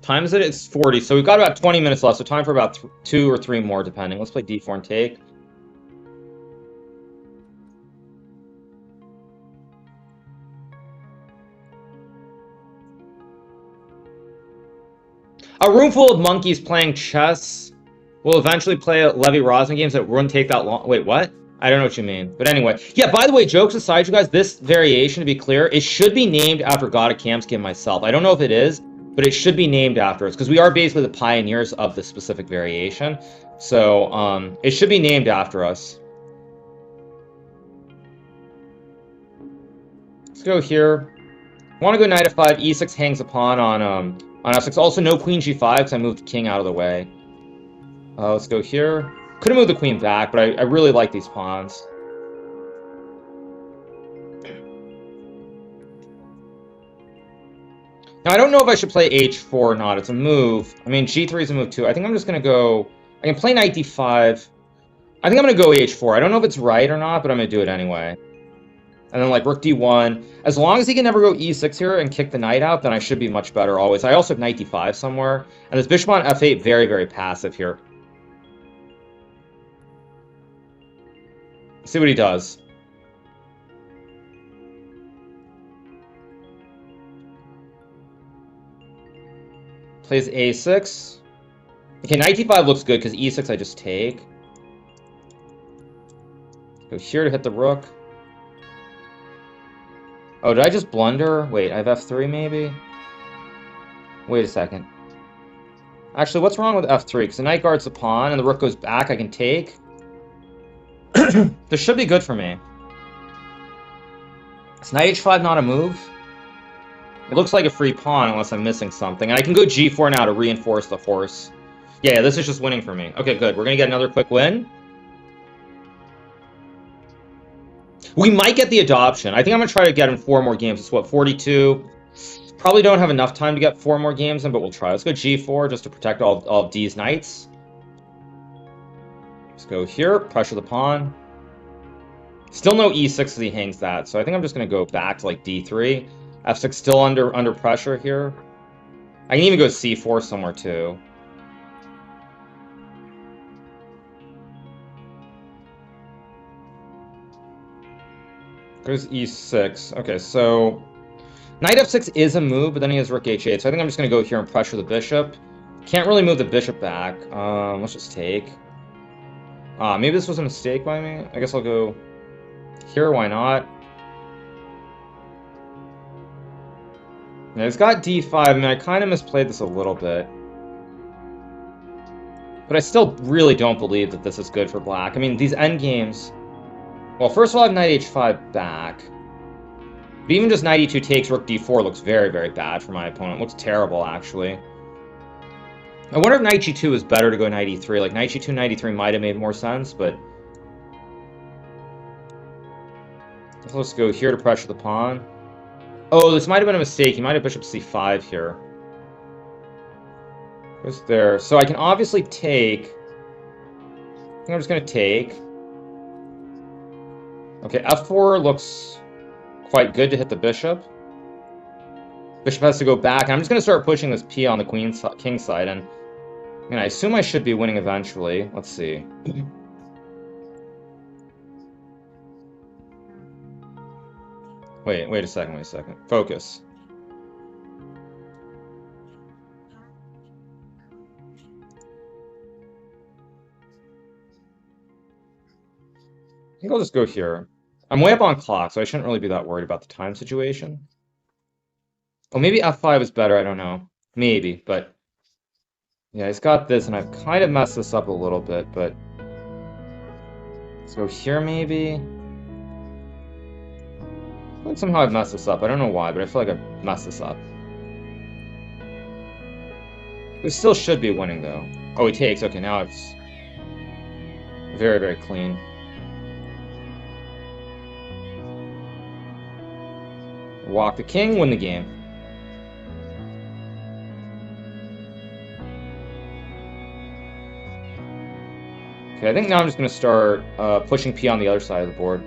Time is it? It's 40. So we've got about 20 minutes left. So time for about 2 or 3 more, depending. Let's play d4 and take. A room full of monkeys playing chess will eventually play Levy Rosman games that wouldn't take that long. Wait, what? I don't know what you mean. But anyway. Yeah, by the way, jokes aside, you guys, this variation, to be clear, it should be named after God of Kamsky and myself. I don't know if it is, but it should be named after us, because we are basically the pioneers of this specific variation. So, it should be named after us. Let's go here. I want to go knight f5, e6 hangs a pawn on f6. Also, no queen g5, because I moved king out of the way. Let's go here. Could have moved the queen back, but I really like these pawns. Now, I don't know if I should play h4 or not. It's a move. I mean, g3 is a move, too. I think I'm just going to go... I can play knight d5. I think I'm going to go h4. I don't know if it's right or not, but I'm going to do it anyway. And then, like, rook d1. As long as he can never go e6 here and kick the knight out, then I should be much better always. I also have knight d5 somewhere. And this bishop on f8, very, very passive here. See what he does. Plays a6. Okay, knight d5 looks good because e6 I just take. Go here to hit the rook. Oh, did I just blunder? Wait, I have f3 maybe? Wait a second. Actually, what's wrong with f3? Because the knight guards the pawn and the rook goes back, I can take. This should be good for me. Is knight h5 not a move? It looks like a free pawn unless I'm missing something. And I can go g4 now to reinforce the horse. Yeah, this is just winning for me. Okay, good. We're going to get another quick win. We might get the adoption. I think I'm going to try to get in 4 more games. It's what, 42? Probably don't have enough time to get 4 more games in, but we'll try. Let's go g4 just to protect all of D's knights. Let's go here, pressure the pawn. Still no e6 as he hangs that, so I think I'm just going to go back to like d3. f6 still under pressure here. I can even go c4 somewhere too. Goes e6. Okay, so knight f6 is a move, but then he has rook h8, so I think I'm just going to go here and pressure the bishop. Can't really move the bishop back. Let's just take. Maybe this was a mistake by me. I guess I'll go here. Why not? Yeah, it's got d5. I mean, I kind of misplayed this a little bit. But I still really don't believe that this is good for black. I mean, these endgames... Well, first of all, I have knight h5 back. But even just knight e2 takes rook d4 looks very, very bad for my opponent. It looks terrible, actually. I wonder if knight g2 is better to go knight e3. Like, knight g2, knight e3 might have made more sense, but... Let's go here to pressure the pawn. Oh, this might have been a mistake. He might have bishop c5 here. Goes there. So I can obviously take... I think I'm just going to take. Okay, f4 looks quite good to hit the bishop. Bishop has to go back. And I'm just going to start pushing this p on the king side. And I assume I should be winning eventually. Let's see. Wait a second. Focus. I think I'll just go here. I'm way up on clock, so I shouldn't really be that worried about the time situation. Oh, maybe f5 is better, I don't know. Maybe, but... Yeah, he's got this, and I've kind of messed this up a little bit, but... Let's go here, maybe? I feel like somehow I've messed this up. I don't know why, but I feel like I've messed this up. We still should be winning, though. Oh, he takes. Okay, now it's... very, very clean. Walk the king, win the game. Okay, I think now I'm just going to start pushing p on the other side of the board.